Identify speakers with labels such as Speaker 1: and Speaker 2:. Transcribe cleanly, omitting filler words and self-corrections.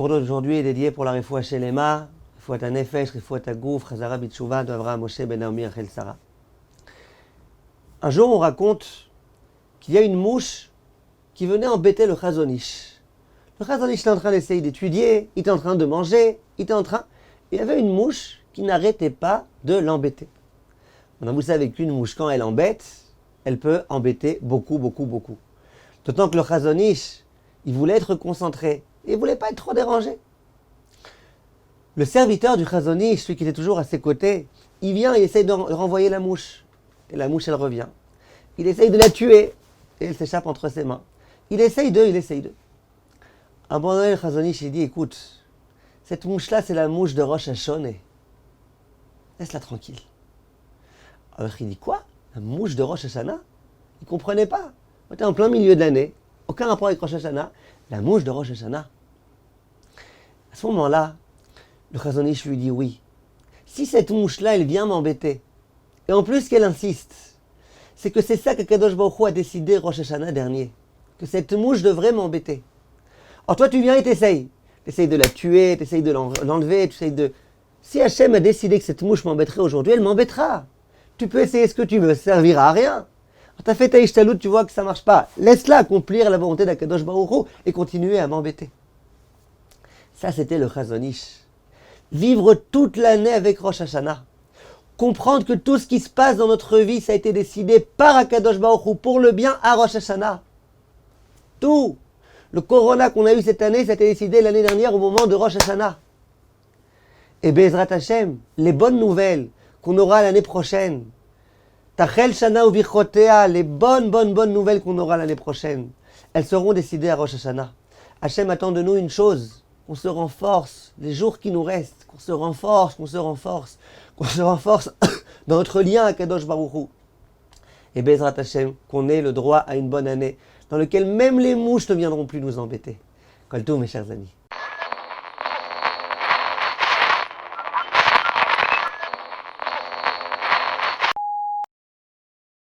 Speaker 1: pour d'aujourd'hui est dédié pour la Refoua Shelema, Refoua Nefesh, Refoua Gouf, Chazara Bitshuva de Avraham Moshe Ben Naomi Rachel Sarah. Un jour, on raconte qu'il y a une mouche qui venait embêter le Chazon Ish. Le Chazon Ish était en train d'essayer d'étudier, il était en train de manger, il y avait une mouche qui n'arrêtait pas de l'embêter. Maintenant, vous savez qu'une mouche, quand elle embête, elle peut embêter beaucoup. D'autant que le Chazon Ish, il voulait être concentré, et il ne voulait pas être trop dérangé. Le serviteur du Chazon Ish, celui qui était toujours à ses côtés, il vient et essaye de renvoyer la mouche. Et la mouche, elle revient. Il essaye de la tuer, et elle s'échappe entre ses mains. Il essaye d'eux. À un moment donné, le Chazon Ish, il dit, écoute, cette mouche-là, c'est la mouche de Rosh Hashanah. Laisse-la tranquille. Alors il dit, quoi? La mouche de Rosh Hashanah? Il ne comprenait pas. On était en plein milieu de l'année, aucun rapport avec Rosh Hashanah. La mouche de Rosh Hashanah. À ce moment-là, le Chazon Ish lui dit, oui, si cette mouche-là, elle vient m'embêter, et en plus qu'elle insiste, c'est que c'est ça que Kadosh Baruch Hu a décidé Rosh Hashanah dernier, que cette mouche devrait m'embêter. Alors toi, tu viens et t'essayes. T'essayes de la tuer, t'essayes de l'enlever, t'essayes de... Si Hachem a décidé que cette mouche m'embêterait aujourd'hui, elle m'embêtera. Tu peux essayer ce que tu veux, ça servira à rien. Tu as fait ta ishtalout, tu vois que ça ne marche pas. Laisse-la accomplir la volonté d'Akadosh Baruch Hu et continuer à m'embêter. Ça, c'était le Chazon Ish. Vivre toute l'année avec Rosh Hashanah. Comprendre que tout ce qui se passe dans notre vie, ça a été décidé par Akadosh Baruch Hu pour le bien à Rosh Hashanah. Tout. Le corona qu'on a eu cette année, ça a été décidé l'année dernière au moment de Rosh Hashanah. Et Be'ezrat Hashem, les bonnes nouvelles qu'on aura l'année prochaine, Tachel Shana Uvichotea, les bonnes nouvelles qu'on aura l'année prochaine, elles seront décidées à Rosh Hashanah. Hashem attend de nous une chose, qu'on se renforce, les jours qui nous restent, qu'on se renforce dans notre lien à Kadosh Baruch Hu. Et Be'ezrat Hashem, qu'on ait le droit à une bonne année, dans lequel même les mouches ne viendront plus nous embêter. Kol Tov, mes chers amis.